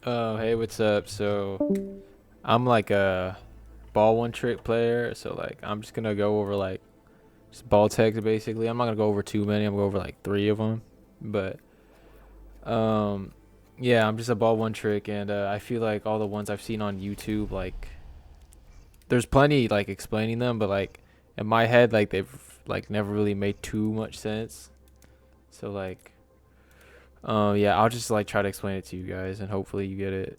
Hey, what's up? So, I'm like a ball one trick player, so like I'm just gonna go over like just ball tags basically. I'm not gonna go over too many. I'm gonna go over like three of them, but um, yeah, I'm just a ball one trick, and I feel like all the ones I've seen on YouTube, like there's plenty like explaining them, but like in my head, like they've like never really made too much sense. So like, yeah, I'll just like try to explain it to you guys, and hopefully you get it.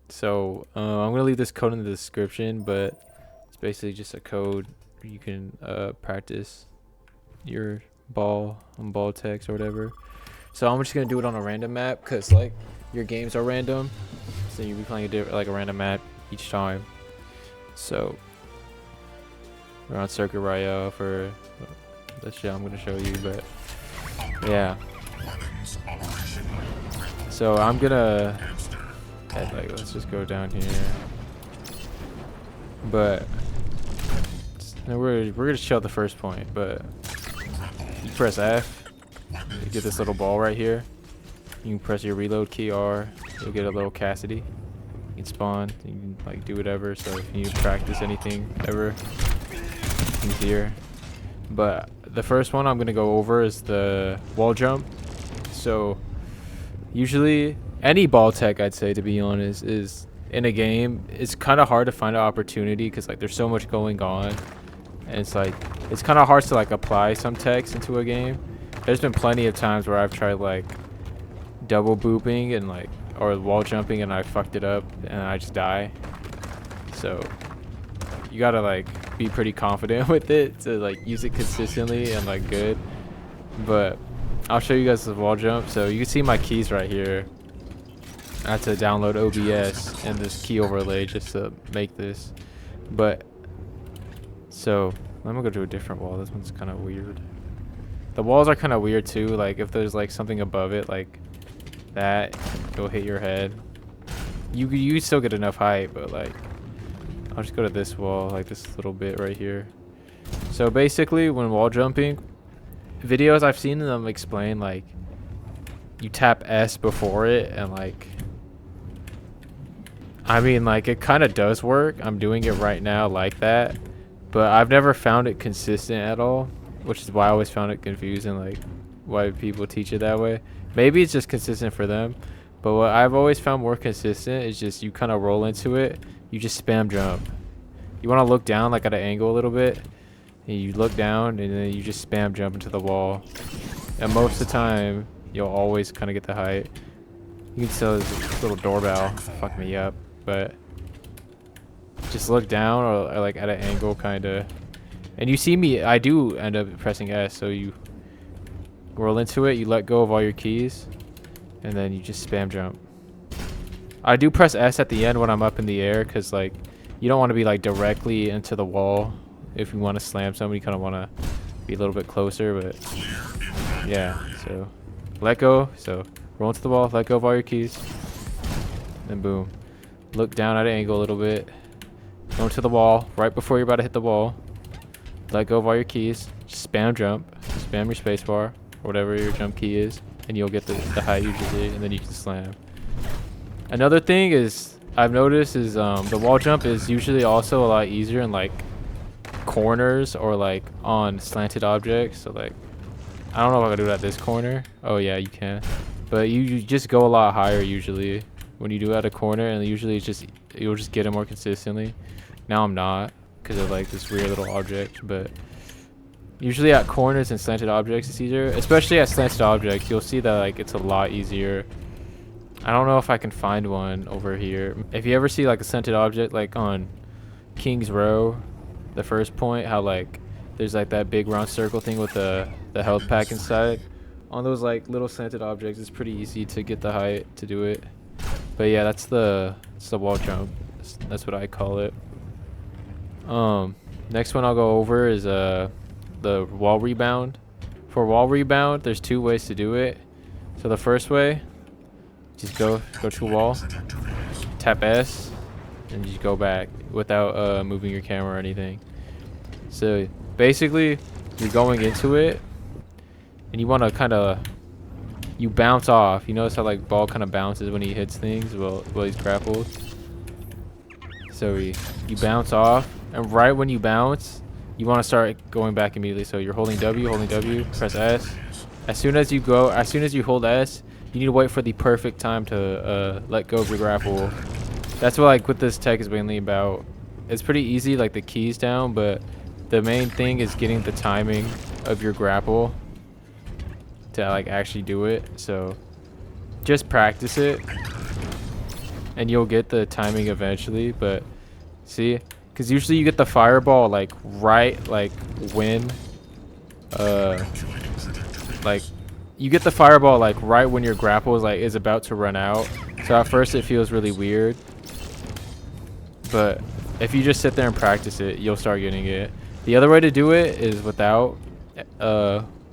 So I'm gonna leave this code in the description, but it's basically just a code you can practice your ball text or whatever. So I'm just gonna do it on a random map because like your games are random, so you'll be playing like a random map each time. So we're on Circuit Royale for the shit I'm gonna show you, but yeah. So I'm gonna like let's just go down here, but no, we're gonna chill the first point, but you press F, you get this little ball right here. You can press your reload key R, you'll get a little Cassidy. You can spawn, you can like do whatever. So if you need to practice anything ever, he's here. But the first one I'm gonna go over is the wall jump. So usually any ball tech, I'd say, to be honest, is in a game, it's kind of hard to find an opportunity because like there's so much going on, and it's like it's kind of hard to like apply some techs into a game. There's been plenty of times where I've tried like double booping and like or wall jumping and I fucked it up and I just die. So you gotta like be pretty confident with it to like use it consistently and like good. But I'll show you guys the wall jump. So you can see my keys right here. I had to download OBS and this key overlay just to make this. But so I'm gonna go to a different wall. This one's kind of weird. The walls are kind of weird too. Like if there's like something above it, like that, it'll hit your head. You still get enough height, but like I'll just go to this wall, like this little bit right here. So basically, when wall jumping, videos I've seen them explain like you tap S before it, and like I mean like it kind of does work. I'm doing it right now like that, but I've never found it consistent at all, which is why I always found it confusing, like why people teach it that way. Maybe it's just consistent for them, but what I've always found more consistent is just you kind of roll into it, you just spam jump. You want to look down like at an angle a little bit, and you look down and then you just spam jump into the wall, and most of the time you'll always kind of get the height. You can tell this little doorbell fuck me up, but just look down or like at an angle kind of, and you see me, I do end up pressing S. So you roll into it, you let go of all your keys, and then you just spam jump. I do press S at the end when I'm up in the air because like you don't want to be like directly into the wall. If you want to slam somebody, you kind of want to be a little bit closer, but yeah. So let go, so roll into the wall, let go of all your keys, then boom, look down at an angle a little bit, go into the wall right before you're about to hit the wall, let go of all your keys, just spam jump, spam your spacebar or whatever your jump key is, and you'll get the height usually, and then you can slam. Another thing is I've noticed is the wall jump is usually also a lot easier in like corners or like on slanted objects. So like I don't know if I can do it at this corner. Oh yeah, you can, but you just go a lot higher usually when you do it at a corner, and usually it's just you'll just get it more consistently. Now I'm not because of like this weird little object, but usually at corners and slanted objects it's easier, especially at slanted objects. You'll see that like it's a lot easier. I don't know if I can find one over here. If you ever see like a slanted object like on King's Row, the first point, how like there's like that big round circle thing with the health pack inside, on those like little slanted objects it's pretty easy to get the height to do it. But yeah, it's the wall jump. That's what I call it. Next one I'll go over is the wall rebound. For wall rebound, there's two ways to do it. So the first way, just go to a wall, tap S, and just go back without moving your camera or anything. So basically you're going into it and you want to kind of you bounce off. You notice how like ball kind of bounces when he hits things while he's grappled. So you bounce off, and right when you bounce, you want to start going back immediately. So you're holding W, press S. As soon as you hold S, you need to wait for the perfect time to let go of your grapple. That's what like what this tech is mainly about. It's pretty easy, like the keys down, but the main thing is getting the timing of your grapple to like actually do it. So just practice it and you'll get the timing eventually. But see, because usually you get the fireball like right like when like you get the fireball like right when your grapple is about to run out. So at first it feels really weird, but if you just sit there and practice it, you'll start getting it. The other way to do it is without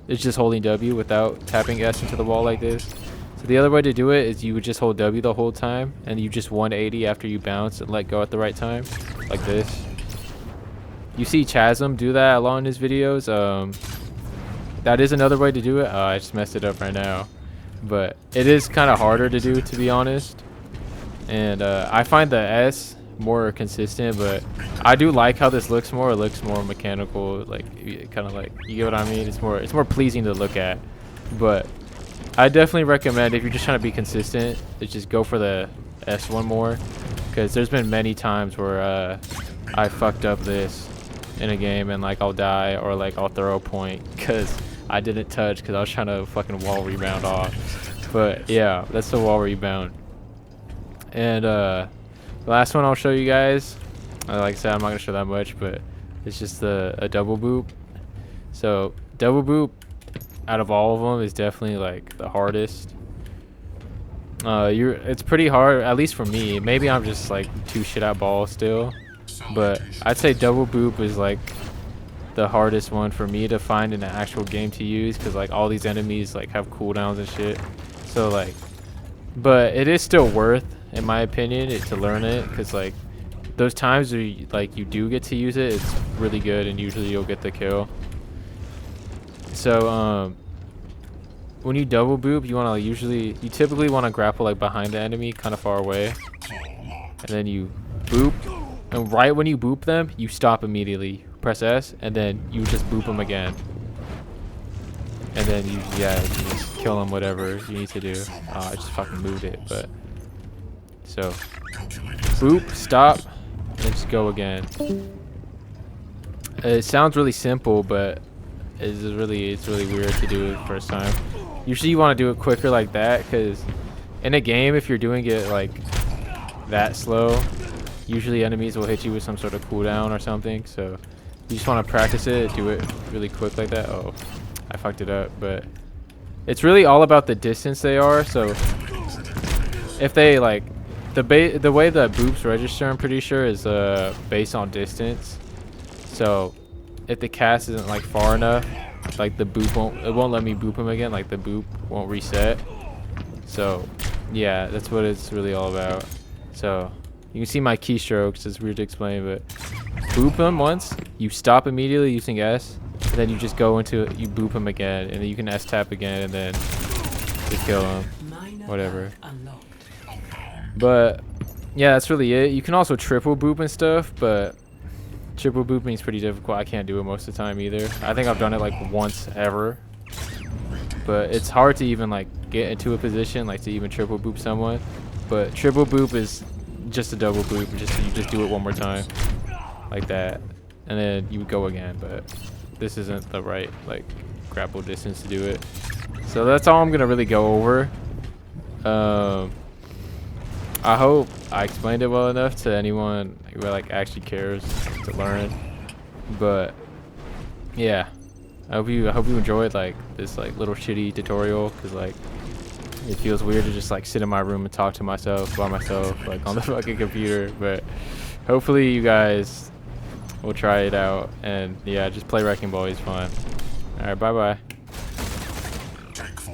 it's just holding W without tapping S into the wall like this. So the other way to do it is you would just hold W the whole time, and you just 180 after you bounce and let go at the right time, like this. You see Chasm do that a lot in his videos. That is another way to do it. I just messed it up right now, but it is kind of harder to do, to be honest. And I find the S more consistent, but I do like how this looks more. It looks more mechanical, like kind of like, you get what I mean? It's more pleasing to look at. But I definitely recommend, if you're just trying to be consistent, is just go for the S one more, because there's been many times where I fucked up this in a game and like I'll die or like I'll throw a point because I didn't touch because I was trying to fucking wall rebound off. But yeah, that's the wall rebound. And the last one I'll show you guys, like I said, I'm not gonna show that much, but it's just a double boop. So double boop out of all of them is definitely like the hardest. It's pretty hard, at least for me. Maybe I'm just like too shit at ball still, but I'd say double boop is like the hardest one for me to find in an actual game to use, because like all these enemies like have cooldowns and shit. So like, but it is still worth, in my opinion, to learn it, because like those times where you do get to use it, it's really good, and usually you'll get the kill. So when you double boop, you typically want to grapple like behind the enemy, kind of far away, and then you boop, and right when you boop them, you stop immediately, press S, and then you just boop them again, and then you just kill them, whatever you need to do. I just fucking moved it, but so boop, stop, and just go again. It sounds really simple, but it's really weird to do it first time. Usually you want to do it quicker like that, because in a game, if you're doing it like that slow, usually enemies will hit you with some sort of cooldown or something. So you just want to practice it, do it really quick like that. Oh, I fucked it up, but it's really all about the distance they are. So if they like the way the boops register, I'm pretty sure, is based on distance. So if the cast isn't like far enough, like the boop won't let me boop him again, like the boop won't reset. So yeah, that's what it's really all about. So you can see my keystrokes, it's weird to explain, but boop him once, you stop immediately using S, and then you just go into it, you boop him again, and then you can S tap again, and then just kill him, whatever. But yeah, that's really it. You can also triple boop and stuff, but triple booping is pretty difficult. I can't do it most of the time either. I think I've done it like once ever, but it's hard to even like get into a position like to even triple boop someone. But triple boop is just a double boop, you just do it one more time like that, and then you would go again. But this isn't the right like grapple distance to do it. So that's all I'm gonna really go over. I hope I explained it well enough to anyone who like actually cares to learn. But yeah, I hope you enjoyed like this like little shitty tutorial, because like it feels weird to just like sit in my room and talk to myself by myself like on the fucking computer. But hopefully you guys will try it out, and yeah, just play Wrecking Ball, it's fun. All right, bye bye.